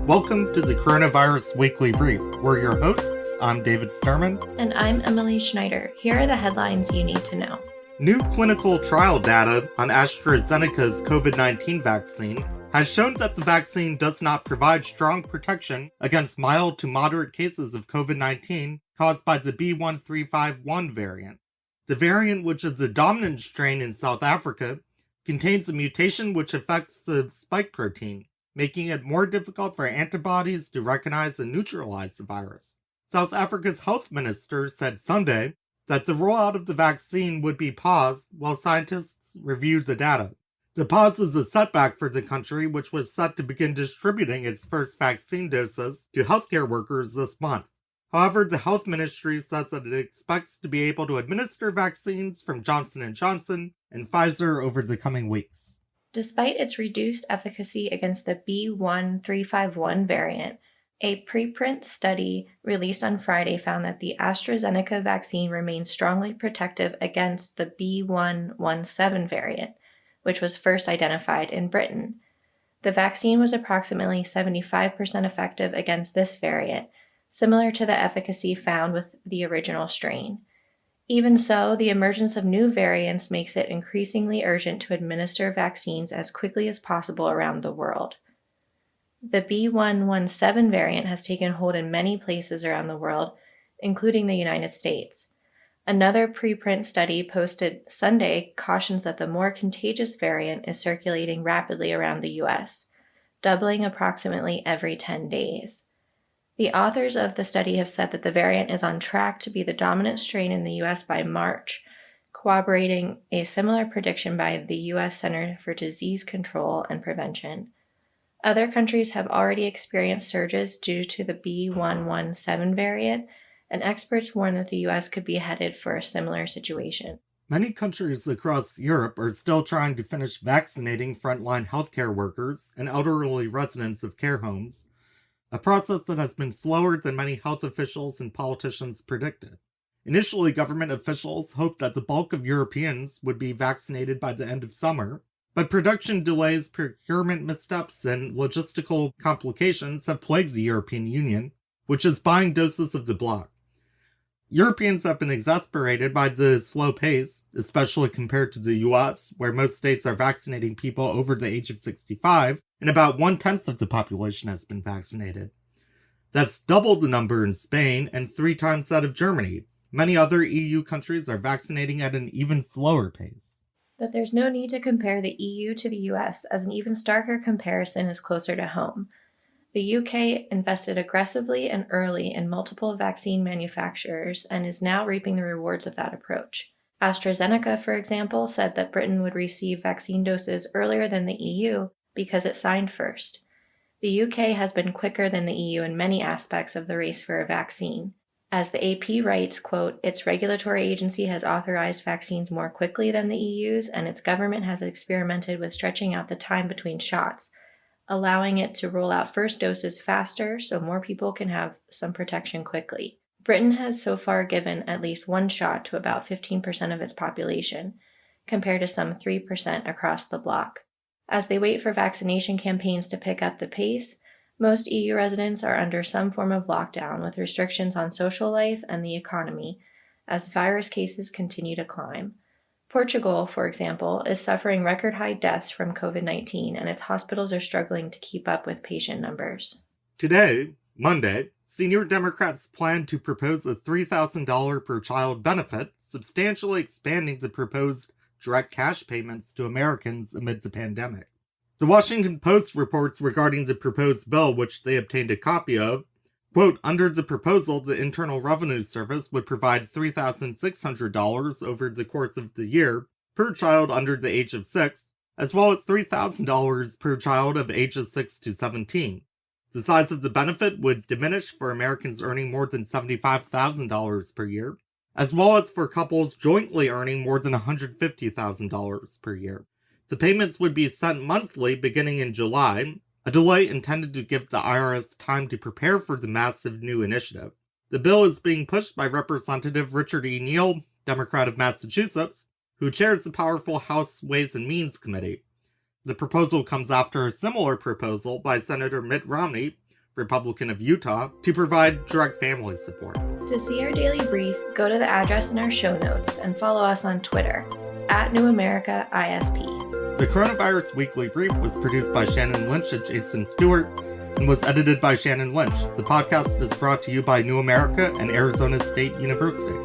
Welcome to the Coronavirus Weekly Brief. We're your hosts. I'm David Sterman. And I'm Emily Schneider. Here are the headlines you need to know. New clinical trial data on AstraZeneca's COVID-19 vaccine has shown that the vaccine does not provide strong protection against mild to moderate cases of COVID-19 caused by the B.1.351 variant. The variant, which is the dominant strain in South Africa, contains a mutation which affects the spike protein, making it more difficult for antibodies to recognize and neutralize the virus. South Africa's health minister said Sunday that the rollout of the vaccine would be paused while scientists reviewed the data. The pause is a setback for the country, which was set to begin distributing its first vaccine doses to healthcare workers this month. However, the health ministry says that it expects to be able to administer vaccines from Johnson & Johnson and Pfizer over the coming weeks. Despite its reduced efficacy against the B.1.351 variant, a preprint study released on Friday found that the AstraZeneca vaccine remains strongly protective against the B.1.1.7 variant, which was first identified in Britain. The vaccine was approximately 75% effective against this variant, similar to the efficacy found with the original strain. Even so, the emergence of new variants makes it increasingly urgent to administer vaccines as quickly as possible around the world. The B.1.1.7 variant has taken hold in many places around the world, including the United States. Another preprint study posted Sunday cautions that the more contagious variant is circulating rapidly around the U.S., doubling approximately every 10 days. The authors of the study have said that the variant is on track to be the dominant strain in the U.S. by March, corroborating a similar prediction by the U.S. Center for Disease Control and Prevention. Other countries have already experienced surges due to the B.1.1.7 variant, and experts warn that the U.S. could be headed for a similar situation. Many countries across Europe are still trying to finish vaccinating frontline healthcare workers and elderly residents of care homes, a process that has been slower than many health officials and politicians predicted. Initially, government officials hoped that the bulk of Europeans would be vaccinated by the end of summer, but production delays, procurement missteps, and logistical complications have plagued the European Union, which is buying doses of the bloc. Europeans have been exasperated by the slow pace, especially compared to the US, where most states are vaccinating people over the age of 65, and about 1/10 of the population has been vaccinated. That's double the number in Spain and 3 times that of Germany. Many other EU countries are vaccinating at an even slower pace. But there's no need to compare the EU to the US, as an even starker comparison is closer to home. The UK invested aggressively and early in multiple vaccine manufacturers and is now reaping the rewards of that approach. AstraZeneca, for example, said that Britain would receive vaccine doses earlier than the EU because it signed first. The UK has been quicker than the EU in many aspects of the race for a vaccine. As the AP writes, quote, its regulatory agency has authorized vaccines more quickly than the EU's, and its government has experimented with stretching out the time between shots, allowing it to roll out first doses faster so more people can have some protection quickly. Britain has so far given at least one shot to about 15% of its population, compared to some 3% across the bloc. As they wait for vaccination campaigns to pick up the pace, most EU residents are under some form of lockdown with restrictions on social life and the economy as virus cases continue to climb. Portugal, for example, is suffering record-high deaths from COVID-19, and its hospitals are struggling to keep up with patient numbers. Today, Monday, senior Democrats plan to propose a $3,000 per child benefit, substantially expanding the proposed direct cash payments to Americans amid the pandemic. The Washington Post reports regarding the proposed bill, which they obtained a copy of, quote, under the proposal, the Internal Revenue Service would provide $3,600 over the course of the year per child under the age of 6, as well as $3,000 per child of ages 6 to 17. The size of the benefit would diminish for Americans earning more than $75,000 per year, as well as for couples jointly earning more than $150,000 per year. The payments would be sent monthly beginning in July, a delay intended to give the IRS time to prepare for the massive new initiative. The bill is being pushed by Representative Richard E. Neal, Democrat of Massachusetts, who chairs the powerful House Ways and Means Committee. The proposal comes after a similar proposal by Senator Mitt Romney, Republican of Utah, to provide direct family support. To see our daily brief, go to the address in our show notes and follow us on Twitter, @NewAmericaISP. The Coronavirus Weekly Brief was produced by Shannon Lynch and Jason Stewart and was edited by Shannon Lynch. The podcast is brought to you by New America and Arizona State University.